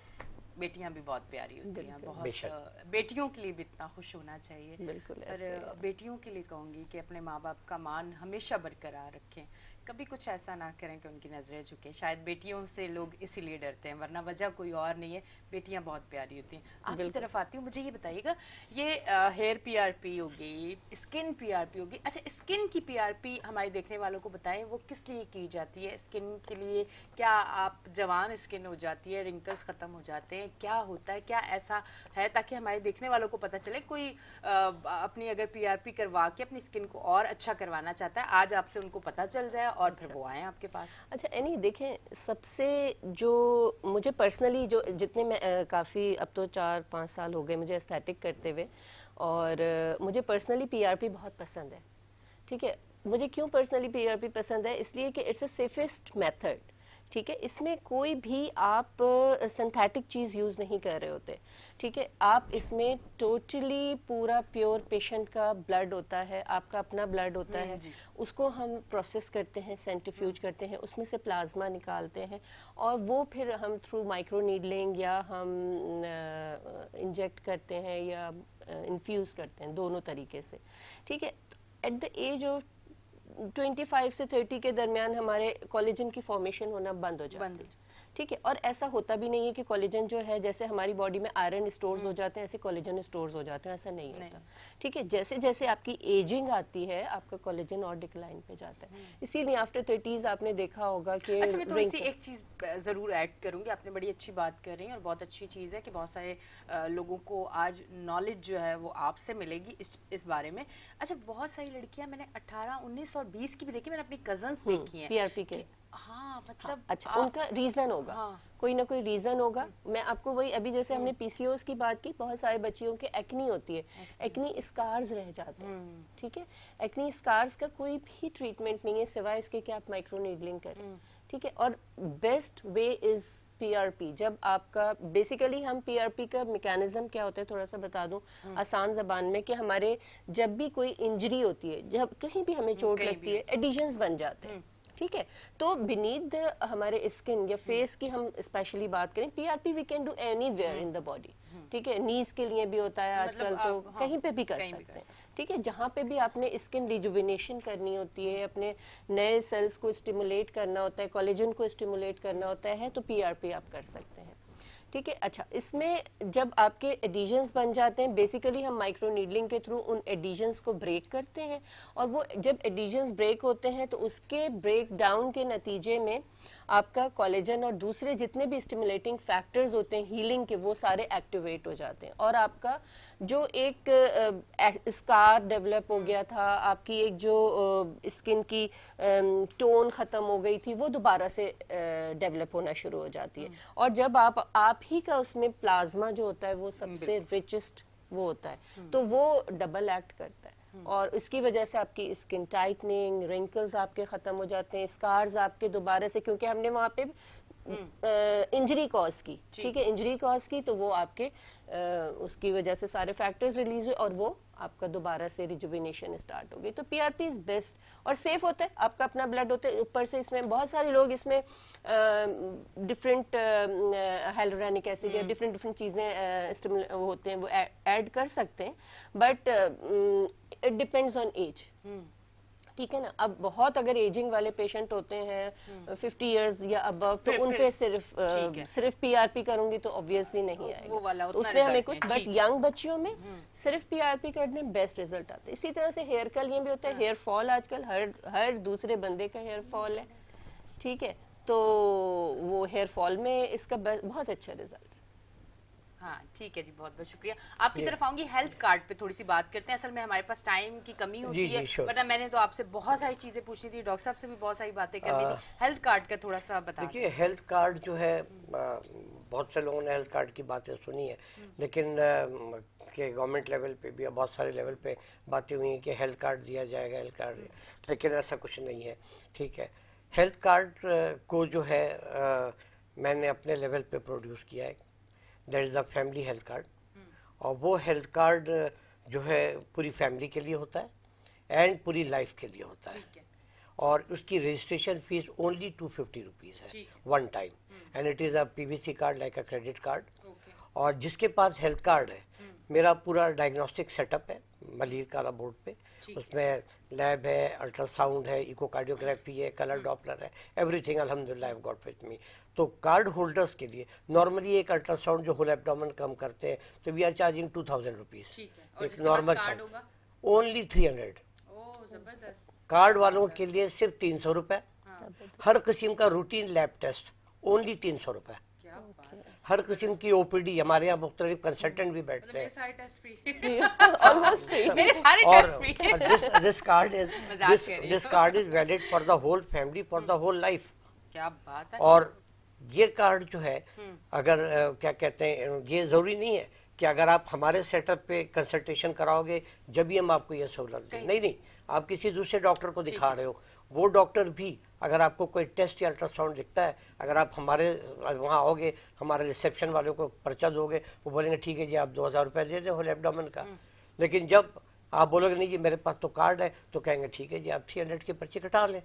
Speaker 1: बेटियां भी बहुत प्यारी होती हैं, बहुत बेटियों के लिए भी इतना खुश होना चाहिए।
Speaker 4: बिल्कुल।
Speaker 1: पर बेटियों के लिए कहूँगी कि अपने माँ बाप का मान हमेशा बरकरार रखें, कभी कुछ ऐसा ना करें कि उनकी नज़रें झुकें। शायद बेटियों से लोग इसीलिए डरते हैं, वरना वजह कोई और नहीं है। बेटियां बहुत प्यारी होती हैं। आपकी तरफ आती हूँ, मुझे ये बताइएगा, ये हेयर PRP हो गई, स्किन PRP हो गई, अच्छा स्किन की PRP हमारे देखने वालों को बताएं वो किस लिए की जाती है? स्किन के लिए क्या आप जवान स्किन हो जाती है, रिंकल्स ख़त्म हो जाते हैं, क्या होता है, क्या ऐसा है, ताकि हमारे देखने वालों को पता चले। कोई अपनी अगर PRP करवा के अपनी स्किन को और अच्छा करवाना चाहता है, आज आपसे उनको पता चल जाए और फिर वो आए आपके पास?
Speaker 4: अच्छा एनी देखें, सबसे जो मुझे पर्सनली जो जितने मैं काफ़ी अब तो 4-5 साल हो गए मुझे एस्थेटिक करते हुए, और मुझे पर्सनली पीआरपी बहुत पसंद है। ठीक है, मुझे क्यों पर्सनली पीआरपी पसंद है? इसलिए कि इट्स अ सेफेस्ट मेथड। ठीक है, इसमें कोई भी आप सिंथेटिक चीज़ यूज़ नहीं कर रहे होते। ठीक है, आप इसमें टोटली पूरा प्योर पेशेंट का ब्लड होता है, आपका अपना ब्लड होता है, उसको हम प्रोसेस करते हैं, सेंट्रीफ्यूज करते हैं, उसमें से प्लाज्मा निकालते हैं, और वो फिर हम थ्रू माइक्रो नीडलिंग या हम इंजेक्ट करते हैं या इन्फ्यूज़ करते हैं, दोनों तरीके से। ठीक है, एट द एज ऑफ 25 से 30 के दरमियान हमारे कोलेजन की फॉर्मेशन होना बंद हो जाती है। ठीक है, और ऐसा होता भी नहीं है कि कोलेजन जो है, जैसे हमारी बॉडी में आयरन स्टोर्स हो जाते हैं ऐसे कोलेजन स्टोर्स हो जाते हैं, ऐसा नहीं होता। ठीक है, जैसे जैसे आपकी एजिंग आती है आपका कोलेजन और डिक्लाइन पे जाता है, इसीलिए आफ्टर 30s आपने देखा होगा कि
Speaker 1: अच्छा, मैं थोड़ी सी एक चीज जरूर ऐड करूंगी। आपने बड़ी अच्छी बात कर रही हैं और बहुत अच्छी चीज है कि बहुत सारे लोगों को आज नॉलेज जो है वो आपसे मिलेगी इस बारे में। अच्छा, बहुत सारी लड़कियां मैंने 18, 19 और 20 की भी देखी, मैंने अपनी कजन्स देखी हैं
Speaker 4: पीआरपी के।
Speaker 1: हाँ, मतलब
Speaker 4: अच्छा, उनका रीजन होगा, कोई ना कोई रीजन होगा। मैं आपको वही, अभी जैसे हमने पीसीओएस की बात की, बहुत सारे बच्चियों के एक्नी होती है, एक्नी स्कार्स रह जाते हैं। ठीक है, एक्नी स्कार्स का कोई भी ट्रीटमेंट नहीं है सिवाय इसके कि आप माइक्रो नीडलिंग करें। ठीक है, और बेस्ट वे इज पीआरपी। जब आपका बेसिकली हम पीआरपी का मैकेनिज्म क्या होता है थोड़ा सा बता दूं आसान जबान में, कि हमारे जब भी कोई इंजरी होती है, जब कहीं भी हमें चोट लगती है, एडिशंस बन जाते हैं। ठीक है, तो बीनीथ हमारे स्किन या फेस की हम स्पेशली बात करें, PRP we can do anywhere in the body. ठीक है, नीज के लिए भी होता है आजकल, तो कहीं पे भी कर सकते हैं। ठीक है, जहाँ पे भी आपने स्किन रिजुविनेशन करनी होती है, अपने नए सेल्स को स्टिमुलेट करना होता है, कोलेजन को स्टिमुलेट करना होता है, तो पीआरपी आप कर सकते हैं। ठीक है, अच्छा, इसमें जब आपके एडिशंस बन जाते हैं, बेसिकली हम माइक्रो नीडलिंग के थ्रू उन एडिशंस को ब्रेक करते हैं, और वो जब एडिशंस ब्रेक होते हैं तो उसके ब्रेक डाउन के नतीजे में आपका कोलेजन और दूसरे जितने भी स्टिमुलेटिंग फैक्टर्स होते हैं हीलिंग के, वो सारे एक्टिवेट हो जाते हैं, और आपका जो एक स्कार डेवलप हो गया था, आपकी एक जो स्किन की टोन ख़त्म हो गई थी, वो दोबारा से डेवलप होना शुरू हो जाती है। और जब आप ही का उसमें प्लाज्मा जो होता है वो सबसे रिचेस्ट वो होता है, तो वो डबल एक्ट करता है, और इसकी वजह से आपकी स्किन टाइटनिंग, रिंकल्स आपके खत्म हो जाते हैं, स्कार्स आपके दोबारा से, क्योंकि हमने वहाँ पे इंजरी कॉज की। ठीक है, इंजरी कॉज की, तो वो आपके उसकी वजह से सारे फैक्टर्स रिलीज हुए और वो आपका दोबारा से रिजुविनेशन स्टार्ट हो गई। तो पीआरपी इज बेस्ट और सेफ होता है, आपका अपना ब्लड होता है। ऊपर से इसमें बहुत सारे लोग इसमें डिफरेंट हाइलुरोनिक एसिड या डिफरेंट डिफरेंट चीज़ें होते हैं वो ऐड कर सकते हैं, but it depends on age. ठीक है ना, अब बहुत अगर एजिंग वाले पेशेंट होते हैं 50 इयर्स या अबव, तो उन पे सिर्फ पीआरपी करूंगी तो ऑब्वियसली नहीं आएगा, तो उसमें हमें कुछ, बट यंग बच्चियों में सिर्फ पीआरपी करने बेस्ट रिजल्ट आता है। इसी तरह से हेयर कल ये भी होता है, हेयर फॉल आजकल हर दूसरे बंदे का हेयर फॉल है। ठीक है, तो वो हेयर फॉल में इसका बहुत अच्छा रिजल्ट।
Speaker 1: हाँ, ठीक है जी, बहुत बहुत शुक्रिया। आपकी तरफ आऊंगी, हेल्थ कार्ड पे थोड़ी सी बात करते हैं। असल में हमारे पास टाइम की कमी होती है, वरना मैंने तो आपसे बहुत सारी चीजें पूछनी थी, डॉक्टर साहब से भी बहुत सारी बातें करनी थी। हेल्थ कार्ड का थोड़ा सा बता
Speaker 5: देखिए, हेल्थ कार्ड जो है बहुत से लोगों ने हेल्थ कार्ड की बातें सुनी है, लेकिन कि गवर्नमेंट लेवल पे भी बहुत सारे लेवल पे बातें हुई हैं कि हेल्थ कार्ड दिया जाएगा, हेल्थ कार्ड, लेकिन ऐसा कुछ नहीं है। ठीक है, हेल्थ कार्ड को जो है मैंने अपने लेवल पे प्रोड्यूस किया है, that is the family health card, और वो हेल्थ कार्ड जो है पूरी फैमिली के लिए होता है एंड पूरी लाइफ के लिए होता है, और उसकी रजिस्ट्रेशन फीस ओनली 250 रुपीज़ है one time, and it is a PVC card like a credit card. और जिसके पास हेल्थ कार्ड है, मेरा पूरा डायग्नोस्टिक सेटअप है मलिर काला बोर्ड पे, उसमें लैब है, अल्ट्रासाउंड है, इकोकार्डियोग्राफी है, कलर डॉपलर है, एवरीथिंग अल्हम्दुलिल्लाह I have got with me. तो कार्ड होल्डर्स के लिए नॉर्मली एक अल्ट्रासाउंड जो होल एब्डोमेन कम करते हैं, तो वी आर चार्जिंग 2000 रुपीज़, एक नॉर्मल साउंड ओनली 300। कार्ड वालों के लिए सिर्फ 300 रुपये, हर किस्म का रूटीन लैब टेस्ट ओनली 300 रुपये। हर किस्म की ओपीडी, हमारे यहाँ मुख्तलिफ कंसल्टेंट भी बैठते हैं
Speaker 1: सारे टेस्ट फ्री
Speaker 4: ऑलमोस्ट फ्री।
Speaker 1: मेरे सारे
Speaker 5: और
Speaker 1: test free
Speaker 5: this card is
Speaker 1: मजाक कर रही
Speaker 5: this card is valid for the whole family, for the whole life.
Speaker 1: क्या बात है।
Speaker 5: और ये कार्ड जो है, अगर क्या कहते हैं, ये जरूरी नहीं है कि अगर आप हमारे सेटअप पे कंसल्टेशन कराओगे जब भी हम आपको ये सहूलत दें, नहीं नहीं, आप किसी दूसरे डॉक्टर को दिखा रहे हो, वो डॉक्टर भी अगर आपको कोई टेस्ट या अल्ट्रासाउंड दिखता है, अगर आप हमारे वहाँ आओगे, हमारे रिसेप्शन वालों को पर्चा दोगे, वो बोलेंगे ठीक है जी आप 2000 रुपये दे दें होल एब्डोमेन का। लेकिन जब आप बोलोगे नहीं जी मेरे पास तो कार्ड है, तो कहेंगे ठीक है जी आप 300 की पर्ची कटा लें।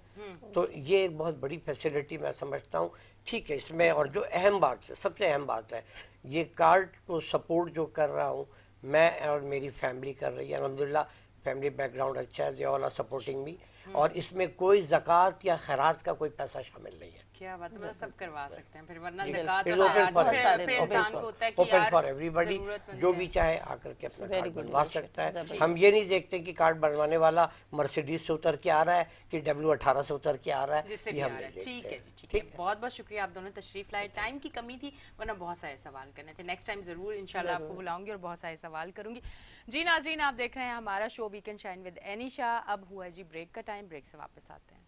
Speaker 5: तो ये एक बहुत बड़ी फैसिलिटी मैं समझता हूँ, ठीक है इसमें। और जो अहम बात है, सबसे अहम बात है, ये कार्ड को सपोर्ट जो कर रहा हूँ मैं और मेरी फैमिली कर रही है, अल्हम्दुलिल्लाह फैमिली बैकग्राउंड अच्छा है, they all are supporting me. और इसमें कोई ज़कात या खैरात का कोई पैसा शामिल नहीं है।
Speaker 1: क्या बात है, मतलब सब करवा सकते हैं फिर, वरना
Speaker 5: जी,
Speaker 1: ज़कात
Speaker 5: फिर
Speaker 1: और
Speaker 5: open
Speaker 1: खैरात
Speaker 5: for
Speaker 1: तो
Speaker 5: everyone,
Speaker 1: फिर इंसान को होता है कि
Speaker 5: ओपन
Speaker 1: यार
Speaker 5: फॉर एवरीबॉडी,
Speaker 1: जरूरतमंद
Speaker 5: जो
Speaker 1: है।
Speaker 5: भी चाहे आकर के अपना
Speaker 4: very
Speaker 5: कार्ड
Speaker 4: good
Speaker 5: बनवा
Speaker 4: initiative,
Speaker 5: सकता है।
Speaker 4: जबरदस्त।
Speaker 5: हम ये नहीं देखते कि कार्ड बनवाने वाला मर्सिडीज से उतर के आ रहा है कि W18 से उतर के आ रहा है,
Speaker 1: जिससे
Speaker 5: ये
Speaker 1: भी
Speaker 5: हम
Speaker 1: आ रहा है।
Speaker 5: नहीं
Speaker 1: ठीक
Speaker 5: देखते
Speaker 1: है
Speaker 5: हैं।
Speaker 1: जी, ठीक है। बहुत बहुत शुक्रिया, आप दोनों तशरीफ लाए। टाइम की कमी थी, वरना बहुत सारे सवाल करने थे। नेक्स्ट टाइम जरूर इंशाल्लाह आपको बुलाऊंगी और बहुत सारे सवाल करूंगी। जी नाजरीन, आप देख रहे हैं हमारा show weekend shine with Anisha. अब हुआ है जी ब्रेक का टाइम, ब्रेक से वापस आते हैं।